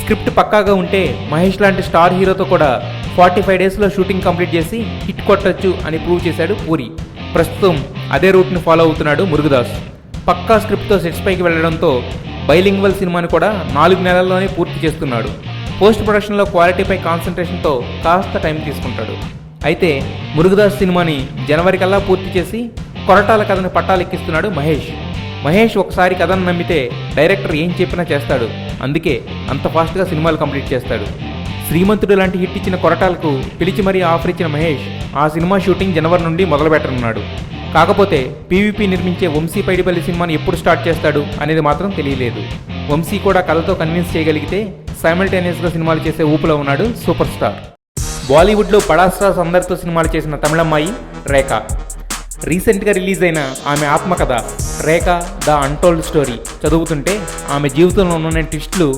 Script పక్కాగా ఉంటే మహేష్ లాంటి స్టార్ హీరోతో కూడా 45 డేస్లో షూటింగ్ కంప్లీట్ చేసి హిట్ కొట్టొచ్చు అని ప్రూవ్ చేశాడు పూరి. ప్రస్తుతం అదే రూట్ని ఫాలో అవుతున్నాడు మురుగదాస్. పక్కా స్క్రిప్ట్తో సెట్స్ పైకి వెళ్లడంతో బైలింగ్వల్ సినిమాని కూడా 4 నెలల్లోనే పూర్తి చేస్తున్నాడు. పోస్ట్ ప్రొడక్షన్లో క్వాలిటీపై కాన్సన్ట్రేషన్తో కాస్త టైం తీసుకుంటాడు. అయితే మురుగదాస్ సినిమాని జనవరి కల్లా పూర్తి చేసి కొరటాల కథని పట్టాలెక్కిస్తున్నాడు మహేష్. మహేష్ ఒకసారి కథను నమ్మితే డైరెక్టర్ ఏం చెప్పినా చేస్తాడు. అందుకే అంత ఫాస్ట్గా సినిమాలు కంప్లీట్ చేస్తాడు. శ్రీమంతుడు లాంటి హిట్ ఇచ్చిన కొరటాలకు పిలిచి మరీ ఆఫర్ ఇచ్చిన మహేష్ ఆ సినిమా షూటింగ్ జనవరి నుండి మొదలుపెట్టనున్నాడు. కాకపోతే పీవీపీ నిర్మించే వంశీ పైడిపల్లి సినిమాని ఎప్పుడు స్టార్ట్ చేస్తాడు అనేది మాత్రం తెలియలేదు. వంశీ కూడా కథతో కన్విన్స్ చేయగలిగితే సైమల్టేనియస్గా సినిమాలు చేసే ఊపులో ఉన్నాడు సూపర్ స్టార్. బాలీవుడ్లో బడా స్టార్స్ అందరితో సినిమాలు చేసిన తమిళమ్మాయి రేఖ. రీసెంట్గా రిలీజ్ అయిన ఆమె ఆత్మకథ రేఖ ద అన్టోల్డ్ స్టోరీ చదువుతుంటే ఆమె జీవితంలో ఉన్న ట్విస్టులు